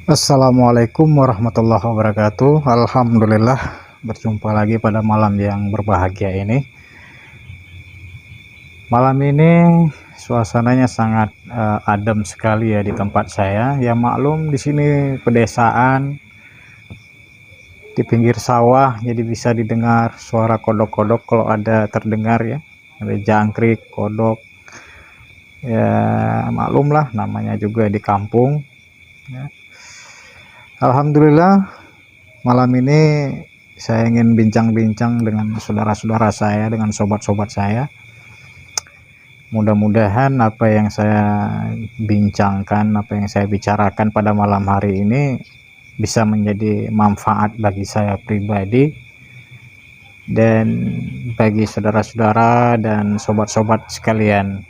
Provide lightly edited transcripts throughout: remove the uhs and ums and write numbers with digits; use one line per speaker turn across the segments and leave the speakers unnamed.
Assalamualaikum warahmatullahi wabarakatuh. Alhamdulillah, berjumpa lagi pada malam yang berbahagia ini. Malam ini suasananya sangat adem sekali ya di tempat saya. Ya maklum, di sini pedesaan, di pinggir sawah, jadi bisa didengar suara kodok-kodok kalau ada terdengar ya. Ada jangkrik, kodok. Ya maklum lah, namanya juga di kampung. Ya. Alhamdulillah, malam ini saya ingin bincang-bincang dengan saudara-saudara saya, dengan sobat-sobat saya. Mudah-mudahan apa yang saya bincangkan, apa yang saya bicarakan pada malam hari ini bisa menjadi manfaat bagi saya pribadi dan bagi saudara-saudara dan sobat-sobat sekalian.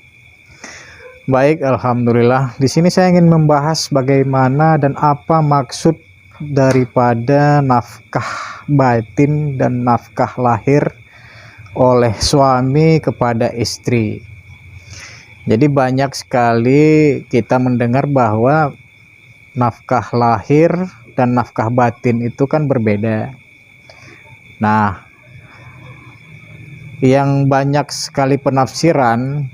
Baik, alhamdulillah. Di sini saya ingin membahas bagaimana dan apa maksud daripada nafkah batin dan nafkah lahir oleh suami kepada istri. Jadi banyak sekali kita mendengar bahwa nafkah lahir dan nafkah batin itu kan berbeda. Nah, yang banyak sekali penafsiran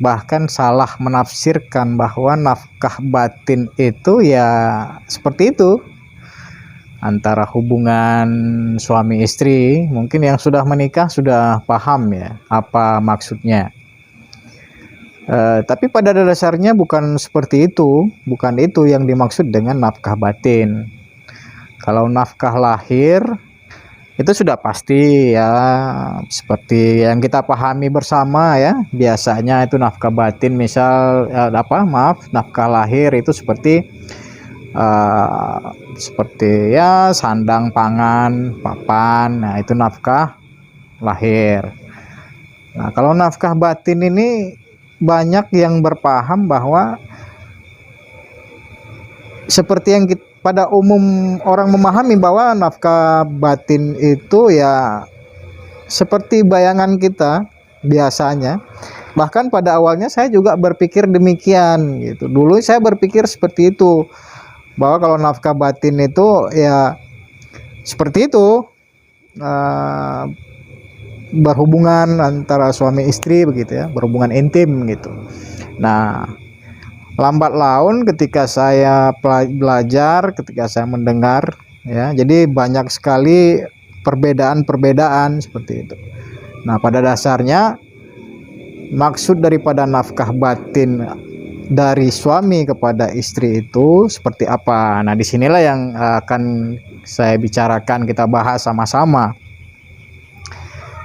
bahkan salah menafsirkan bahwa nafkah batin itu ya seperti itu, antara hubungan suami istri. Mungkin yang sudah menikah sudah paham ya apa maksudnya. Tapi pada dasarnya bukan seperti itu, bukan itu yang dimaksud dengan nafkah batin. Kalau nafkah lahir itu sudah pasti ya, seperti yang kita pahami bersama ya. Biasanya itu nafkah batin, misal nafkah lahir itu seperti ya sandang, pangan, papan. Nah, itu nafkah lahir. Nah, kalau nafkah batin ini banyak yang berpaham bahwa seperti yang pada umum orang memahami bahwa nafkah batin itu ya seperti bayangan kita biasanya. Bahkan pada awalnya saya juga berpikir demikian gitu. Dulu saya berpikir seperti itu, bahwa kalau nafkah batin itu ya seperti itu, berhubungan antara suami istri begitu ya, berhubungan intim gitu. Nah, lambat laun ketika saya belajar, ketika saya mendengar ya, jadi banyak sekali perbedaan-perbedaan seperti itu. Nah, pada dasarnya maksud daripada nafkah batin dari suami kepada istri itu seperti apa. Nah, disinilah yang akan saya bicarakan, kita bahas sama-sama.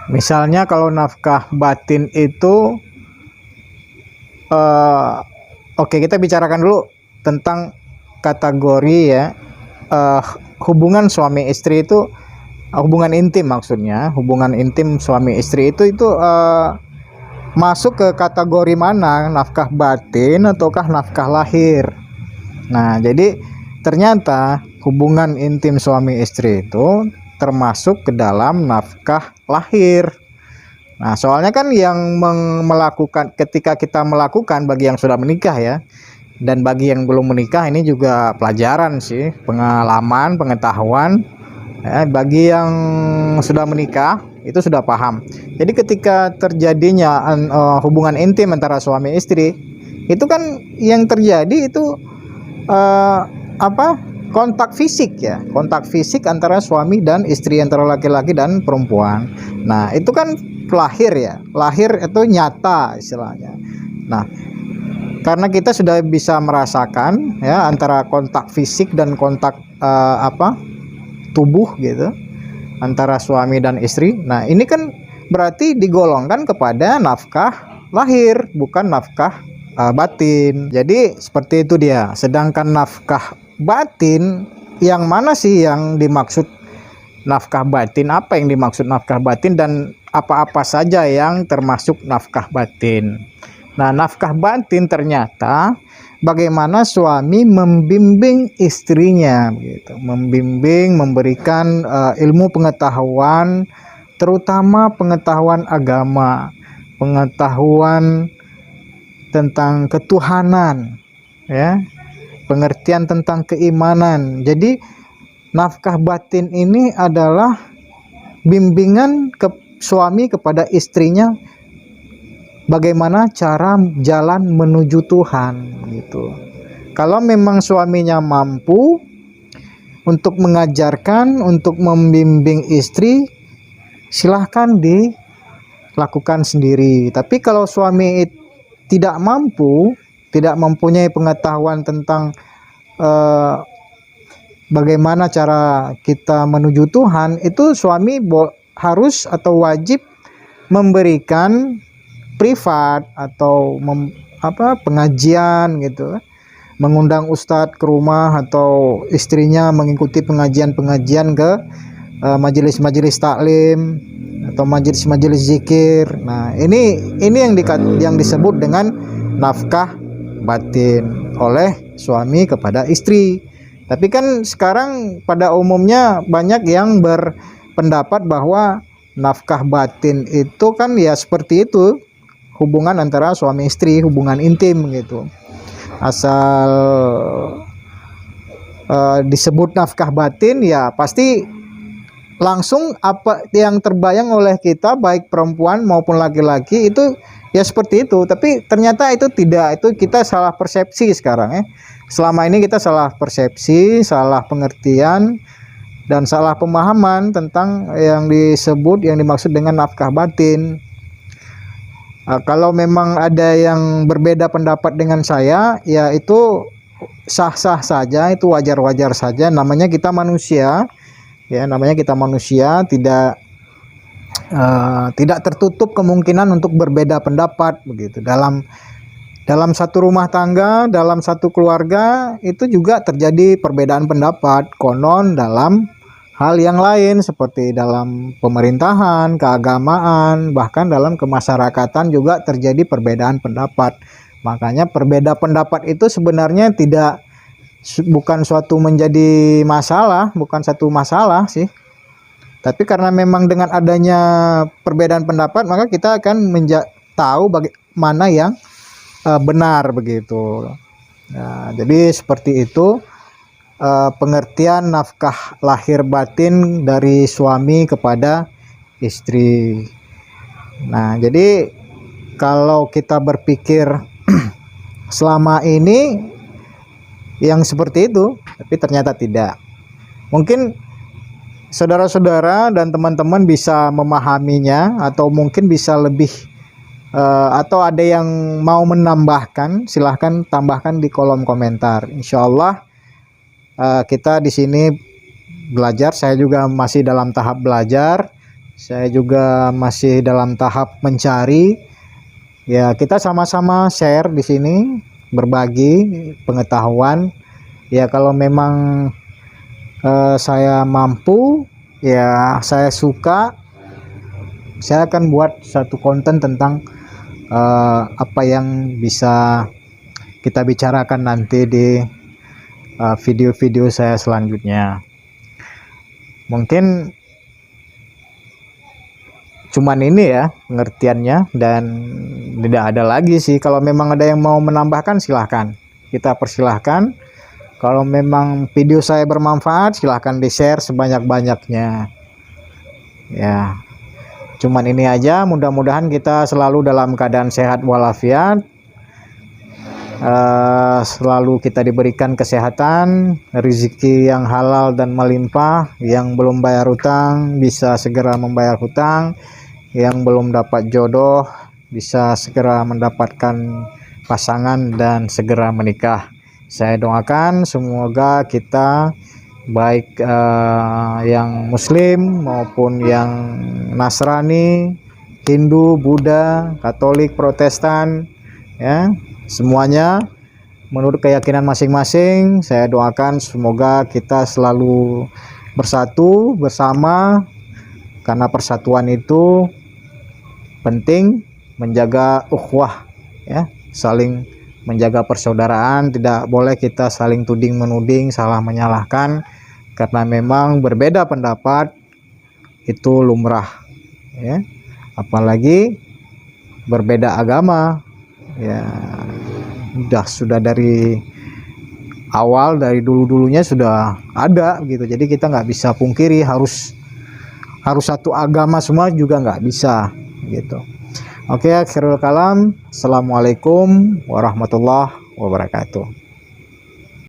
Misalnya kalau nafkah batin itu oke, kita bicarakan dulu tentang kategori ya, hubungan suami istri itu, hubungan intim maksudnya, hubungan intim suami istri itu masuk ke kategori mana, nafkah batin ataukah nafkah lahir. Nah, jadi ternyata hubungan intim suami istri itu termasuk ke dalam nafkah lahir. Nah, soalnya kan yang melakukan, ketika kita melakukan, bagi yang sudah menikah ya, dan bagi yang belum menikah ini juga pelajaran sih, pengalaman, pengetahuan ya. Bagi yang sudah menikah itu sudah paham. Jadi ketika terjadinya hubungan intim antara suami istri, itu kan yang terjadi itu kontak fisik ya, kontak fisik antara suami dan istri, antara laki-laki dan perempuan. Nah, itu kan lahir ya, lahir itu nyata istilahnya. Nah, karena kita sudah bisa merasakan ya antara kontak fisik dan kontak tubuh gitu antara suami dan istri. Nah, ini kan berarti digolongkan kepada nafkah lahir, bukan nafkah batin. Jadi seperti itu dia. Sedangkan nafkah batin, yang mana sih yang dimaksud nafkah batin? Apa yang dimaksud nafkah batin dan apa-apa saja yang termasuk nafkah batin? Nah, nafkah batin ternyata bagaimana suami membimbing istrinya gitu, membimbing, memberikan ilmu pengetahuan, terutama pengetahuan agama, pengetahuan tentang ketuhanan ya, pengertian tentang keimanan. Jadi nafkah batin ini adalah bimbingan ke suami kepada istrinya bagaimana cara jalan menuju Tuhan gitu. Kalau memang suaminya mampu untuk mengajarkan, untuk membimbing istri, silahkan dilakukan sendiri. Tapi kalau suami tidak mampu, tidak mempunyai pengetahuan tentang bagaimana cara kita menuju Tuhan, itu suami harus atau wajib memberikan privat atau pengajian gitu, mengundang ustadz ke rumah atau istrinya mengikuti pengajian-pengajian ke majelis-majelis taklim atau majelis-majelis zikir. Nah, ini yang disebut dengan nafkah batin oleh suami kepada istri. Tapi kan sekarang pada umumnya banyak yang berpendapat bahwa nafkah batin itu kan ya seperti itu, hubungan antara suami istri, hubungan intim gitu. Asal disebut nafkah batin ya pasti langsung apa yang terbayang oleh kita, baik perempuan maupun laki-laki, itu ya seperti itu. Tapi ternyata itu tidak, itu kita salah persepsi sekarang ya. Selama ini kita salah persepsi, salah pengertian, dan salah pemahaman tentang yang dimaksud dengan nafkah batin. Kalau memang ada yang berbeda pendapat dengan saya, ya itu sah-sah saja, itu wajar-wajar saja. Namanya kita manusia, ya namanya kita manusia, tidak tertutup kemungkinan untuk berbeda pendapat begitu. Dalam satu rumah tangga, dalam satu keluarga itu juga terjadi perbedaan pendapat. Konon dalam hal yang lain seperti dalam pemerintahan, keagamaan, bahkan dalam kemasyarakatan juga terjadi perbedaan pendapat. Makanya perbedaan pendapat itu sebenarnya bukan suatu menjadi masalah, bukan satu masalah sih. Tapi karena memang dengan adanya perbedaan pendapat, maka kita akan tahu bagaimana yang benar begitu. Nah, jadi seperti itu pengertian nafkah lahir batin dari suami kepada istri. Nah, jadi kalau kita berpikir selama ini yang seperti itu, tapi ternyata tidak. Mungkin saudara-saudara dan teman-teman bisa memahaminya, atau mungkin bisa lebih atau ada yang mau menambahkan, silahkan tambahkan di kolom komentar. Insya Allah kita di sini belajar. Saya juga masih dalam tahap belajar, saya juga masih dalam tahap mencari. Ya, kita sama-sama share di sini, berbagi pengetahuan. Ya, kalau memang saya mampu, ya saya suka, saya akan buat satu konten tentang apa yang bisa kita bicarakan nanti di video-video saya selanjutnya. Mungkin cuman ini ya pengertiannya, dan tidak ada lagi sih. Kalau memang ada yang mau menambahkan, silahkan, kita persilahkan. Kalau memang video saya bermanfaat, silahkan di-share sebanyak-banyaknya. Ya, cuman ini aja. Mudah-mudahan kita selalu dalam keadaan sehat walafiat, selalu kita diberikan kesehatan, rezeki yang halal dan melimpah. Yang belum bayar hutang bisa segera membayar hutang, yang belum dapat jodoh bisa segera mendapatkan pasangan dan segera menikah. Saya doakan semoga kita, baik yang Muslim maupun yang Nasrani, Hindu, Buddha, Katolik, Protestan, ya, semuanya menurut keyakinan masing-masing, saya doakan semoga kita selalu bersatu bersama, karena persatuan itu penting, menjaga ukhuwah, ya, saling menjaga persaudaraan. Tidak boleh kita saling tuding menuding, salah menyalahkan, karena memang berbeda pendapat itu lumrah, ya, apalagi berbeda agama, ya sudah dari awal dari dulu-dulunya sudah ada gitu. Jadi kita nggak bisa pungkiri harus satu agama semua juga nggak bisa gitu. Oke, akhirul kalam. Assalamualaikum warahmatullahi wabarakatuh.